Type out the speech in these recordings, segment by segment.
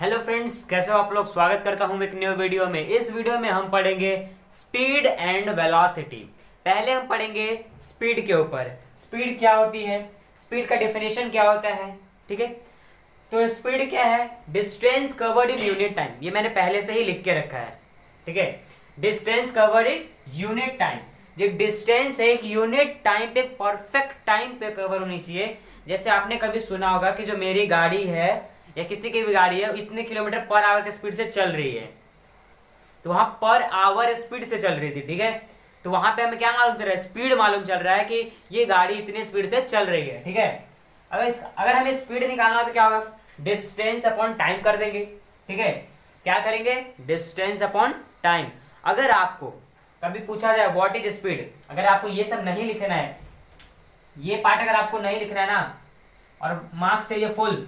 Hello friends, कैसे हो आप लोग। स्वागत करता हूं एक न्यू वीडियो में। इस वीडियो में हम पढ़ेंगे स्पीड एंड वेलोसिटी। पहले हम पढ़ेंगे स्पीड के ऊपर। स्पीड क्या होती है, स्पीड का डेफिनेशन क्या होता है। ठीक है, तो स्पीड क्या है, distance covered in unit time. ये मैंने पहले से ही लिख के रखा है। ठीक है, distance covered in unit time. जो डिस्टेंस है एक यूनिट टाइम पे, परफेक्ट टाइम पे कवर होनी चाहिए। जैसे आपने कभी सुना होगा कि जो मेरी गाड़ी है या किसी की भी गाड़ी है इतने किलोमीटर पर आवर की स्पीड से चल रही है, तो वहां पर आवर स्पीड से चल रही थी। ठीक है, तो वहां पे हमें क्या मालूम चल रहा है, स्पीड मालूम चल रहा है कि ये गाड़ी इतनी स्पीड से चल रही है। ठीक है, अगर हमें स्पीड निकालना हो तो क्या होगा, डिस्टेंस अपॉन टाइम कर देंगे। ठीक है, क्या करेंगे, डिस्टेंस अपॉन टाइम। अगर आपको कभी पूछा जाए व्हाट इज स्पीड, अगर आपको ये सब नहीं लिखना है, ये पार्ट अगर आपको नहीं लिखना है ना, और मार्क्स चाहिए फुल,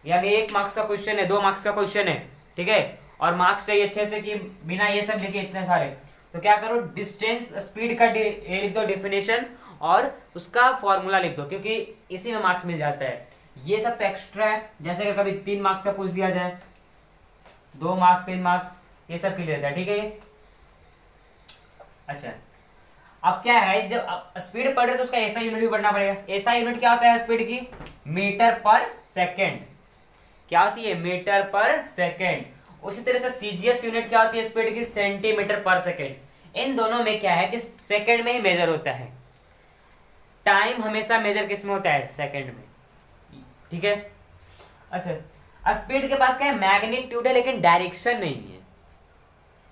यानी 1 मार्क्स का क्वेश्चन है, 2 मार्क्स का क्वेश्चन है। ठीक है, और मार्क्स चाहिए अच्छे से कि बिना ये सब लिखे इतने सारे, तो क्या करो, डिस्टेंस स्पीड का ये लिख दो डेफिनेशन, और उसका फॉर्मूला लिख दो, क्योंकि इसी में मार्क्स मिल जाता है। ये सब तो एक्स्ट्रा है, जैसे अगर कभी 3 मार्क्स का पूछ दिया जाए, 2 मार्क्स 3 मार्क्स ये सब के लिए रहता है। ठीक है, अच्छा अब क्या है, जब स्पीड पढ़ रहे तो उसका ऐसा यूनिट भी पढ़ना पड़ेगा। ऐसा यूनिट क्या होता है स्पीड की, मीटर पर सेकेंड। क्या होती है, मीटर पर सेकेंड। उसी तरह से सीजीएस यूनिट क्या होती है स्पीड की, सेंटीमीटर पर सेकेंड। इन दोनों में क्या है कि सेकेंड में ही मेजर होता है। टाइम हमेशा मेजर किस में होता है, सेकेंड में। ठीक है, अच्छा स्पीड के पास क्या है, मैग्नीट्यूड है लेकिन डायरेक्शन नहीं है।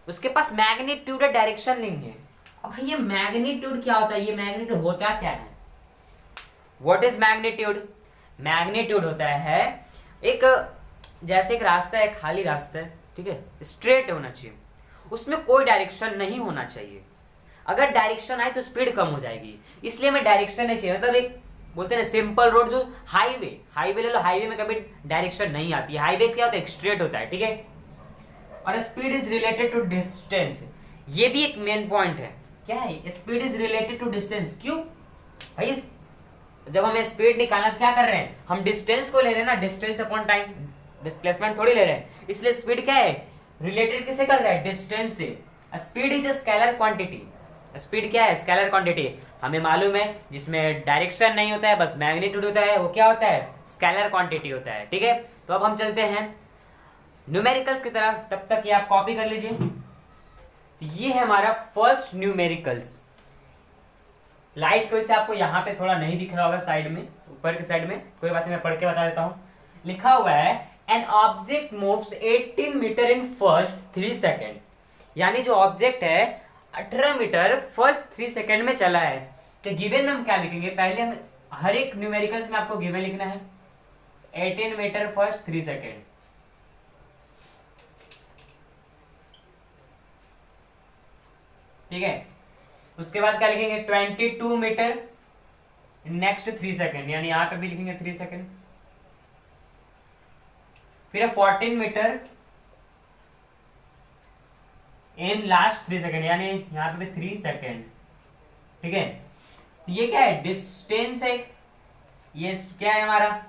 उसके पास मैग्नीट्यूड है, डायरेक्शन नहीं है। अब भाई ये मैग्नीट्यूड क्या होता है, ये मैग्नीट्यूड होता क्या है, व्हाट इज मैग्नीट्यूड। मैग्नीट्यूड होता है एक, जैसे एक रास्ता है, खाली रास्ता है, ठीक है, स्ट्रेट होना चाहिए, उसमें कोई डायरेक्शन नहीं होना चाहिए। अगर डायरेक्शन आए तो स्पीड कम हो जाएगी, इसलिए हमें डायरेक्शन नहीं चाहिए। मतलब एक बोलते हैं ना सिंपल रोड, जो हाईवे, हाईवे ले लो, हाईवे में कभी डायरेक्शन नहीं आती है। हाईवे क्या होता है, स्ट्रेट होता है। ठीक है, और speed is related to distance, ये भी एक मेन पॉइंट है। क्या है, speed is related to distance. क्यों भाई, जब हमें स्पीड निकालना क्या कर रहे हैं, हम डिस्टेंस को ले रहे हैं ना, डिस्टेंस अपॉन टाइम, डिस्प्लेसमेंट थोड़ी ले रहे हैं। इसलिए स्पीड क्या है, रिलेटेड किससे कर रहा है, डिस्टेंस से। Speed is a scalar quantity. Speed क्या है, स्केलर क्वांटिटी। हमें मालूम है जिसमें डायरेक्शन नहीं होता है, बस मैग्नीट्यूड होता है, वो क्या होता है, स्केलर क्वांटिटी होता है। ठीक है, तो अब हम चलते हैं न्यूमेरिकल्स की तरफ। तब तक ये आप कॉपी कर लीजिए। ये है हमारा फर्स्ट न्यूमेरिकल्स। लाइट की वजह से आपको यहाँ पे थोड़ा नहीं दिख रहा होगा, साइड में, ऊपर की साइड में, कोई बात नहीं, मैं पढ़ के बता देता हूँ। लिखा हुआ है an object moves 18 metre in first 3 second. यानी जो ऑब्जेक्ट है 18 मीटर फर्स्ट 3 सेकेंड में चला है। तो गिवन में हम क्या लिखेंगे, पहले हम हर एक न्यूमेरिकल्स में आपको गिवन लिखना है, 18 मीटर फर्स्ट 3 सेकेंड। ठीक है, उसके बाद क्या लिखेंगे, 22 मीटर नेक्स्ट 3 सेकेंड, यानी यहां पे भी लिखेंगे 3 सेकेंड। फिर 14 मीटर इन लास्ट 3 सेकेंड, यानी यहां पे भी 3 सेकेंड। ठीक है, ये क्या है, डिस्टेंस है। ये क्या है हमारा,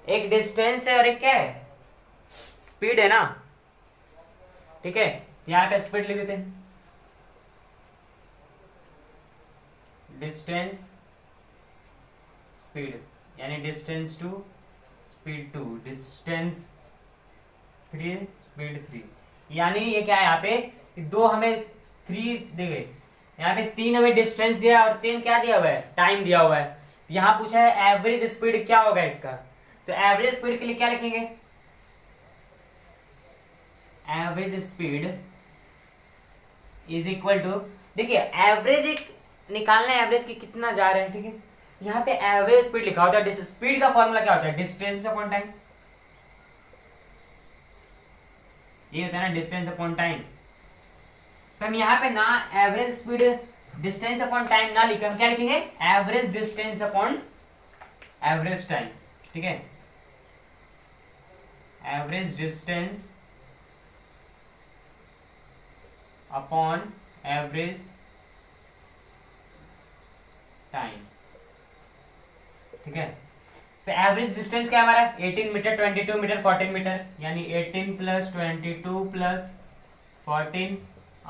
एक डिस्टेंस है और एक क्या है, स्पीड है ना। ठीक है, यहां पे स्पीड लिख देते हैं, डिस्टेंस स्पीड, यानी distance two speed 2, distance 3 speed 3। यानी ये क्या है, यहाँ पे 2 हमें 3 दे गए, यहाँ पे 3 हमें डिस्टेंस दिया और 3 क्या दिया हुआ है, टाइम दिया हुआ है। यहाँ पूछा है एवरेज स्पीड क्या होगा इसका, तो एवरेज स्पीड के लिए क्या लिखेंगे, average speed is equal to, देखिए एवरेज एक निकालना है, एवरेज की कितना जा रहे हैं। ठीक है, यहाँ पे एवरेज स्पीड लिखा होता है। स्पीड का फॉर्मूला क्या होता है, डिस्टेंस अपॉन टाइम। ये होता है ना, डिस्टेंस अपॉन टाइम। तो हम यहाँ पे ना average speed distance upon time ना लिखे, हम क्या लिखेंगे, average distance upon average time. ठीक है, average distance upon average time. ठीक है, तो एवरेज डिस्टेंस क्या है हमारा 18 मीटर, 22 मीटर, 14 मीटर, यानी 18 plus 22 plus 14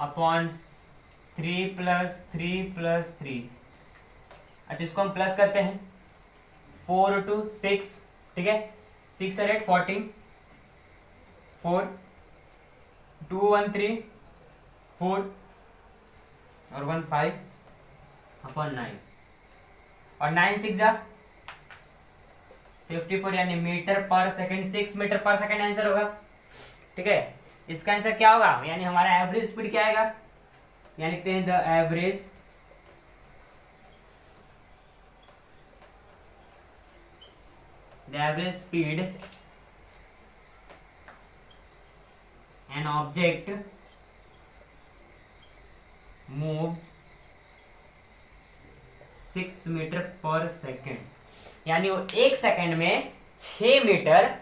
upon 3 plus 3 plus 3। अच्छा, इसको हम प्लस करते हैं, 4 टू 6, ठीक है, 6 और 8 14, 4 2 1 3 4 और 1 5 अपॉन 9 और 9 6 जा 54, यानी metre per second, 6 metre per second answer होगा। ठीक है, इसका आंसर क्या होगा, यानी हमारा एवरेज स्पीड क्या आएगा, यानी लिखते हैं the average speed an object moves 6 metre per second, यानी वो एक सेकेंड में 6 मीटर,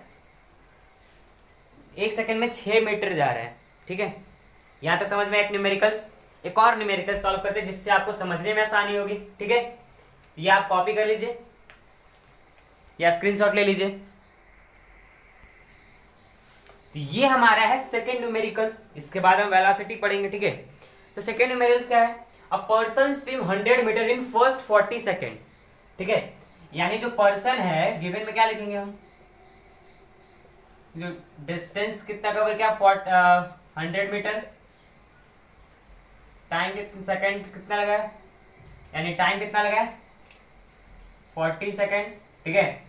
एक सेकेंड में 6 मीटर जा रहे हैं। ठीक है, यहां तक समझ में एक न्यूमेरिकल्स। एक और न्यूमेरिकल सॉल्व करते हैं जिससे आपको समझने में आसानी होगी। ठीक है, ये आप कॉपी कर लीजिए या स्क्रीनशॉट ले लीजिए। तो ये हमारा है सेकेंड न्यूमेरिकल्स। इसके बाद हम वेलोसिटी पढ़ेंगे। ठीक है, तो सेकेंड न्यूमेरिकल्स क्या है, a person swim 100 metre in first 40 second. ठीक है, यानी जो पर्सन है गिवन में क्या लिखेंगे हम, जो डिस्टेंस कितना कवर किया 100 मीटर, टाइम कितना सेकेंड कितना लगा है, यानी टाइम कितना लगा है 40 सेकेंड। ठीक है,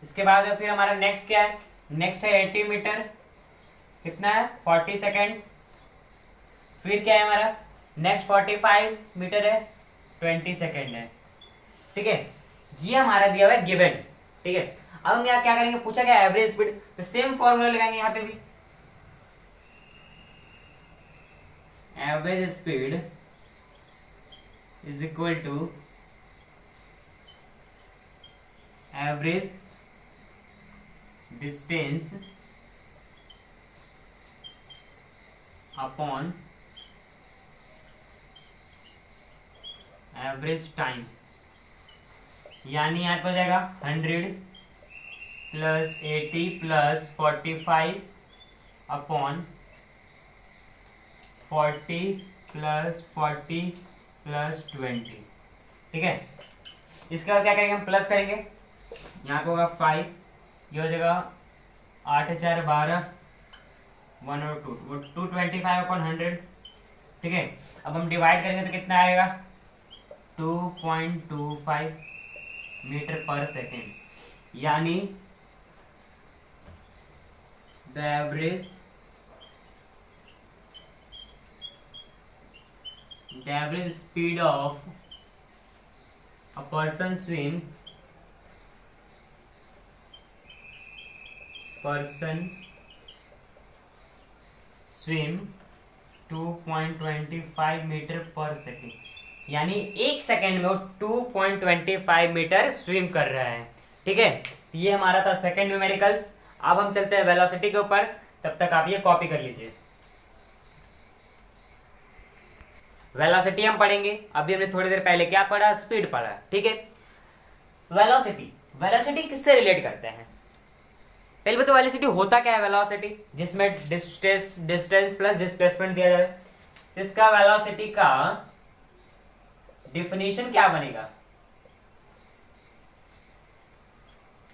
इसके बाद फिर हमारा नेक्स्ट क्या है, नेक्स्ट है 80 मीटर, कितना है 40 सेकेंड। फिर क्या है हमारा नेक्स्ट 45 मीटर है 20 सेकेंड है। ठीक है, ये हमारा दिया हुआ है गिवन। ठीक है, अब हम यहाँ क्या करेंगे, पूछा क्या एवरेज स्पीड, तो सेम फॉर्मूला लगाएंगे यहाँ पे भी, average speed is equal to average distance upon average time, यानी यहाँ पे हो जाएगा 100 plus 80 plus 45 upon 40 plus 40 plus 20। ठीक है, इसके बाद क्या करेंगे हम, प्लस करेंगे, यहाँ पे होगा 5, ये हो जाएगा 8 4 12 1 और 2, वो 225 अपॉन 100। ठीक है, अब हम डिवाइड करेंगे तो कितना आएगा 2.25 मीटर पर सेकेंड, यानी the average speed of a person swim 2.25 metre per second, यानी एक सेकेंड में वो 2.25 मीटर स्विम कर रहा है। ठीक है, ये हमारा था सेकेंड न्यूमेरिकल्स। अब हम चलते हैं वेलोसिटी के ऊपर, तब तक आप ये कॉपी कर लीजिए। वेलोसिटी हम पढ़ेंगे, अभी हमने थोड़ी देर पहले क्या पढ़ा, स्पीड पढ़ा। ठीक है, वेलोसिटी, वेलोसिटी किससे रिलेट करते हैं, पहले बताओ वेलोसिटी होता क्या है, वेलोसिटी जिसमें डिस्टेंस प्लस डिस्प्लेसमेंट दिया जाए, इसका वेलोसिटी का डिफिनीशन क्या बनेगा,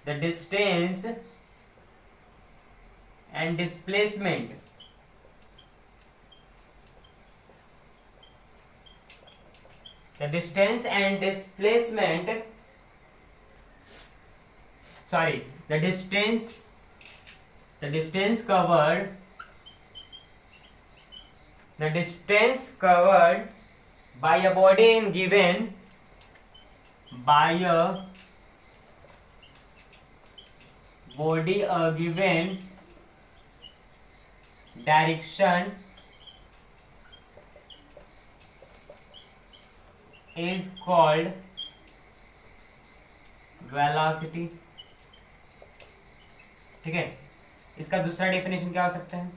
the distance and displacement the distance and displacement sorry the distance covered by a body in given by a body a given direction is called velocity। ठीक है, इसका दूसरा डेफिनेशन क्या हो सकता है,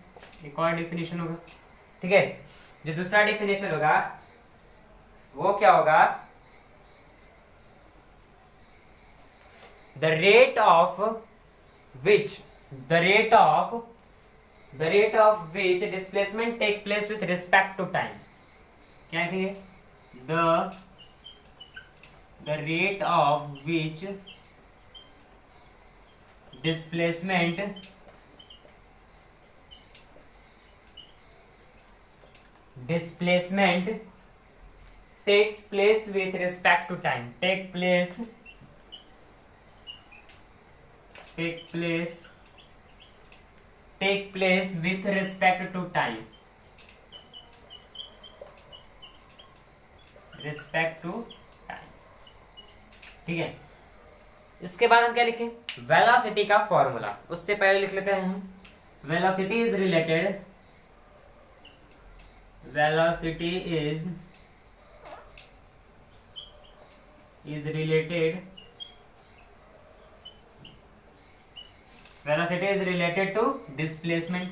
एक और डेफिनेशन होगा। ठीक है, जो दूसरा डेफिनेशन होगा वो क्या होगा, the rate of which displacement take place with respect to time. क्या लिखेंगे? The rate of which displacement takes place with respect to time। take place with respect to time। ठीक है। इसके बाद हम क्या लिखें? वेलोसिटी का फॉर्मूला। उससे पहले लिख लेते हैं हम, velocity is related to displacement।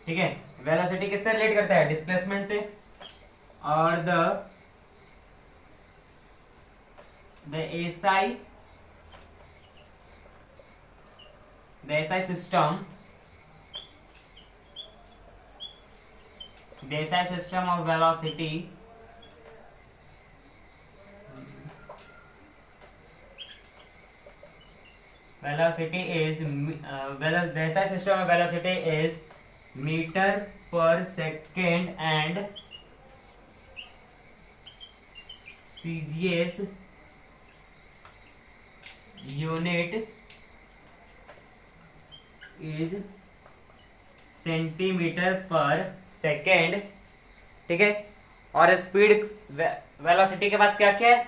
ठीक है, वेलोसिटी किससे रिलेट करता है? डिस्प्लेसमेंट से। और the SI system of velocity is meter per second and CGS unit is centimetre पर सेकेंड। ठीक है। और स्पीड वेलोसिटी के पास क्या क्या है?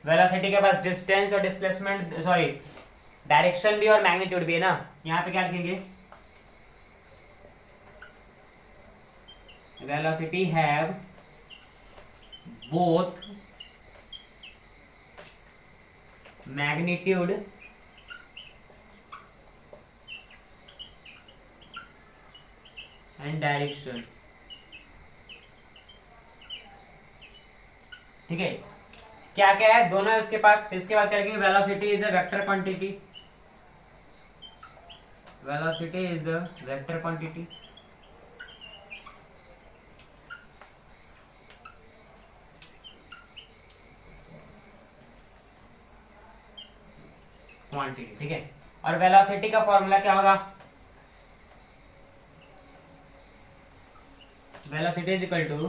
वेलोसिटी के पास डिस्टेंस और डिस्प्लेसमेंट, सॉरी डायरेक्शन भी और मैग्नीट्यूड भी है ना। यहां पे क्या लिखेंगे? Velocity have both magnitude and direction. ठीक है, क्या क्या है दोनों है उसके पास। इसके बाद क्या लिखेंगे? Velocity is a vector quantity. Velocity is a vector quantity. ठीक है। और वेलोसिटी का फॉर्मूला क्या होगा? Velocity is equal to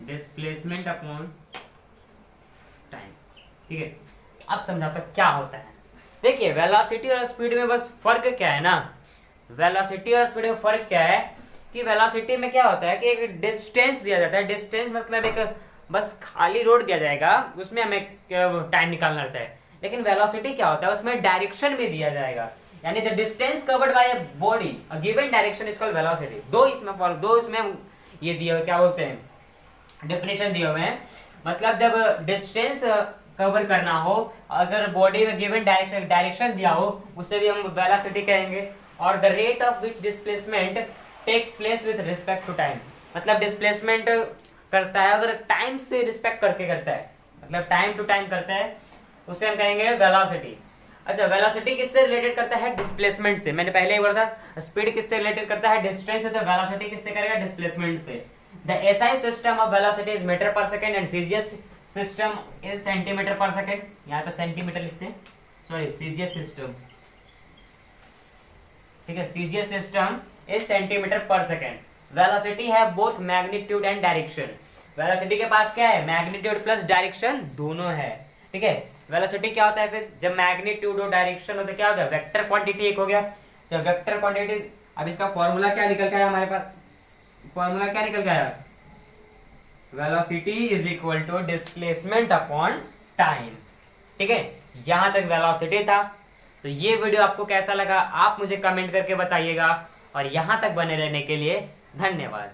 displacement upon time. ठीक है, अब समझाता क्या होता है। देखिए, वेलोसिटी और स्पीड में बस फर्क क्या है ना, वेलोसिटी और स्पीड में फर्क क्या है कि वेलोसिटी में क्या होता है कि एक डिस्टेंस दिया जाता है। डिस्टेंस मतलब एक बस खाली रोड दिया जाएगा, उसमें हमें टाइम निकालना रहता है। लेकिन वेलोसिटी क्या होता है? उसमें डायरेक्शन भी दिया जाएगा, यानी the distance covered by a body a given direction is called velocity. दो इसमें ये दिए हुए क्या बोलते हैं, डेफिनेशन दिए हुए हैं। मतलब जब डिस्टेंस कवर करना हो, अगर बॉडी में गिवन डायरेक्शन दिया हो, उससे भी हम वेलोसिटी कहेंगे। और the rate of which displacement take place with respect to time, मतलब डिस्प्लेसमेंट करता है अगर टाइम से रिस्पेक्ट करके करता है, मतलब टाइम टू टाइम करता है, उसे हम कहेंगे वेलोसिटी। अच्छा, वेलोसिटी किससे रिलेटेड करता है? डिस्प्लेसमेंट से। मैंने पहले ही बोला था स्पीड किससे रिलेटेड करता है? डिस्टेंस से। तो वेलोसिटी किससे करेगा? डिस्प्लेसमेंट से। The SI system of velocity is metre per second and CGS system is centimetre per second. यहाँ पे सेंटीमीटर लिखते हैं, सॉरी सीजीएस सिस्टम। ठीक है, CGS system is centimetre per second. Velocity है both magnitude and direction. Velocity के पास क्या है? मैग्नीट्यूड प्लस डायरेक्शन दोनों है। ठीक है, वेलोसिटी क्या होता है फिर? जब मैग्नीट्यूड और डायरेक्शन होता है क्या होता है? वेक्टर क्वांटिटी एक हो गया। जब वेक्टर क्वांटिटी, अब इसका फॉर्मूला क्या निकल के आया हमारे पास? फॉर्मूला क्या निकल के आया? Velocity is equal to displacement upon time. ठीक है, यहां तक वेलोसिटी था। तो ये वीडियो आपको कैसा लगा आप मुझे कमेंट करके बताइएगा, और यहां तक बने रहने के लिए धन्यवाद।